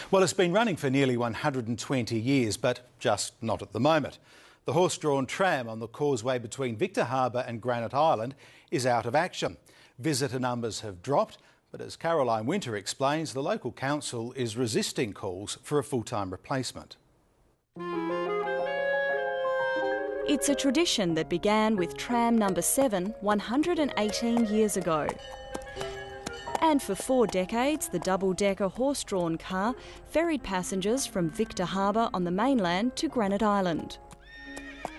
Well, it's been running for nearly 120 years, but just not at the moment. The horse-drawn tram on the causeway between Victor Harbour and Granite Island is out of action. Visitor numbers have dropped, but as Caroline Winter explains, the local council is resisting calls for a full-time replacement. It's a tradition that began with tram number 7 118 years ago. And for 4 decades, the double-decker horse-drawn car ferried passengers from Victor Harbour on the mainland to Granite Island.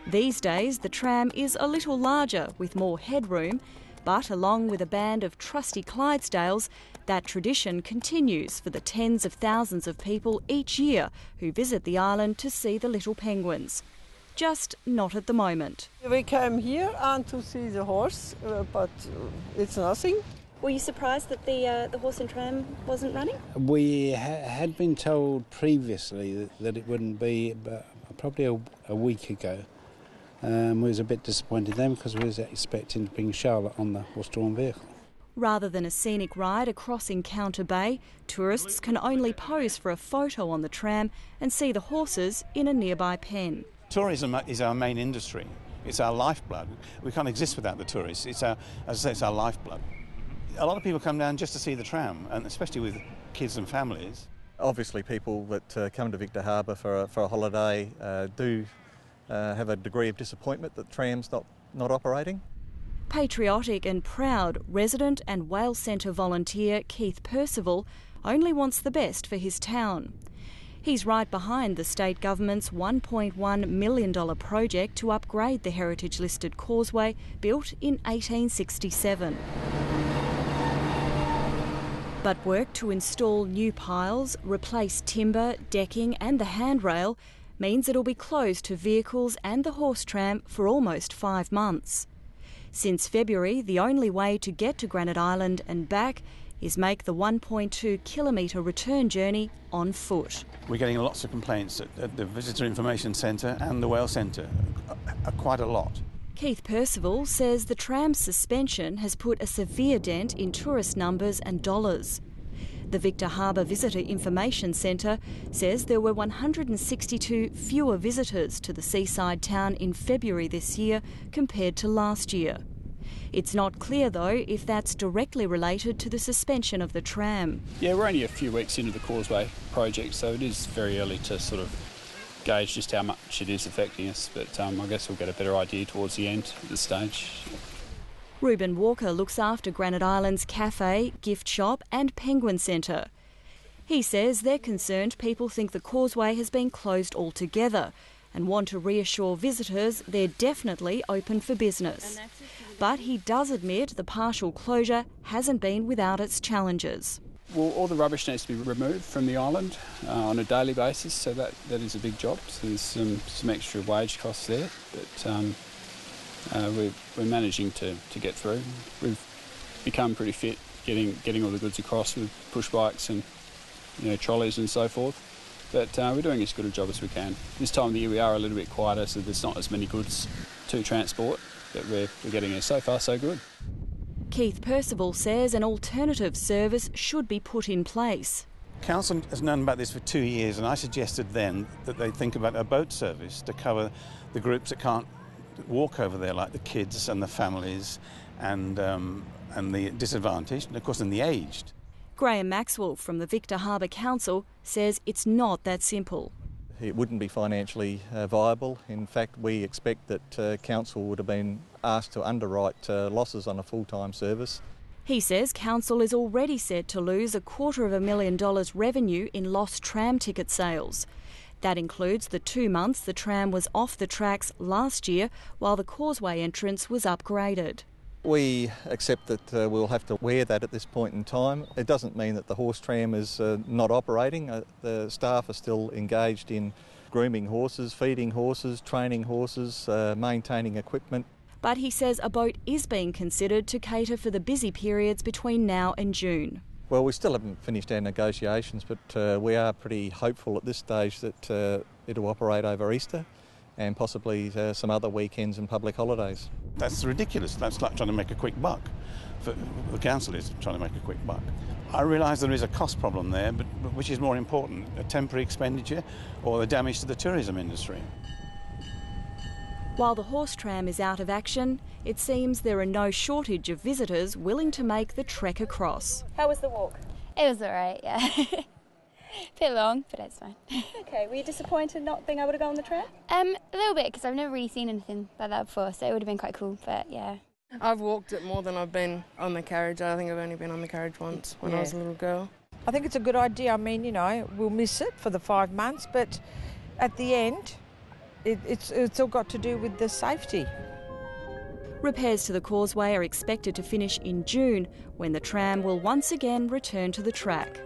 These days, the tram is a little larger with more headroom, but along with a band of trusty Clydesdales, that tradition continues for the tens of thousands of people each year who visit the island to see the little penguins. Just not at the moment. We came here and to see the horse, but it's nothing. Were you surprised that the horse and tram wasn't running? We had been told previously that it wouldn't be, but probably a week ago. We was a bit disappointed then because we was expecting to bring Charlotte on the horse-drawn vehicle. Rather than a scenic ride across Encounter Bay, tourists can only pose for a photo on the tram and see the horses in a nearby pen. Tourism is our main industry. It's our lifeblood. We can't exist without the tourists. It's our lifeblood. A lot of people come down just to see the tram, and especially with kids and families. Obviously, people that come to Victor Harbour for a holiday do have a degree of disappointment that the tram's not operating. Patriotic and proud resident and Wales Centre volunteer Keith Percival only wants the best for his town. He's right behind the state government's $1.1 million project to upgrade the heritage-listed causeway built in 1867. But work to install new piles, replace timber, decking and the handrail means it'll be closed to vehicles and the horse tram for almost 5 months. Since February, the only way to get to Granite Island and back is make the 1.2 kilometre return journey on foot. We're getting lots of complaints at the Visitor Information Centre and the Wales Centre, quite a lot. Keith Percival says the tram's suspension has put a severe dent in tourist numbers and dollars. The Victor Harbour Visitor Information Centre says there were 162 fewer visitors to the seaside town in February this year compared to last year. It's not clear, though, if that's directly related to the suspension of the tram. Yeah, we're only a few weeks into the Causeway project, so it is very early to sort of gauge just how much it is affecting us, but I guess we'll get a better idea towards the end at this stage. Reuben Walker looks after Granite Island's cafe, gift shop and penguin centre. He says they're concerned people think the causeway has been closed altogether and want to reassure visitors they're definitely open for business. But he does admit the partial closure hasn't been without its challenges. Well, all the rubbish needs to be removed from the island on a daily basis, so that is a big job. So there's some extra wage costs there, but we're managing to get through. We've become pretty fit getting all the goods across with push bikes and trolleys and so forth. But we're doing as good a job as we can. This time of the year we are a little bit quieter, so there's not as many goods to transport, but we're getting there. So far, so good. Keith Percival says an alternative service should be put in place. Council has known about this for 2 years, and I suggested then that they think about a boat service to cover the groups that can't walk over there, like the kids and the families and the disadvantaged, and of course, and the aged. Graham Maxwell from the Victor Harbour Council says it's not that simple. It wouldn't be financially viable. In fact, we expect that Council would have been asked to underwrite losses on a full-time service. He says Council is already set to lose $250,000 revenue in lost tram ticket sales. That includes the 2 months the tram was off the tracks last year while the causeway entrance was upgraded. We accept that we'll have to wear that at this point in time. It doesn't mean that the horse tram is not operating. The staff are still engaged in grooming horses, feeding horses, training horses, maintaining equipment. But he says a boat is being considered to cater for the busy periods between now and June. Well, we still haven't finished our negotiations, but we are pretty hopeful at this stage that it'll operate over Easter and possibly some other weekends and public holidays. That's ridiculous. That's like trying to make a quick buck. The council is trying to make a quick buck. I realise there is a cost problem there, but which is more important, a temporary expenditure or the damage to the tourism industry? While the horse tram is out of action, it seems there are no shortage of visitors willing to make the trek across. How was the walk? It was alright, yeah. Bit long, but it's fine. Okay, were you disappointed not being able to go on the tram? A little bit, because I've never really seen anything like that before, so it would have been quite cool, but yeah. I've walked it more than I've been on the carriage. I think I've only been on the carriage once when I was a little girl. I think it's a good idea. I mean, you know, we'll miss it for the 5 months, but at the end, it's all got to do with the safety. Repairs to the causeway are expected to finish in June, when the tram will once again return to the track.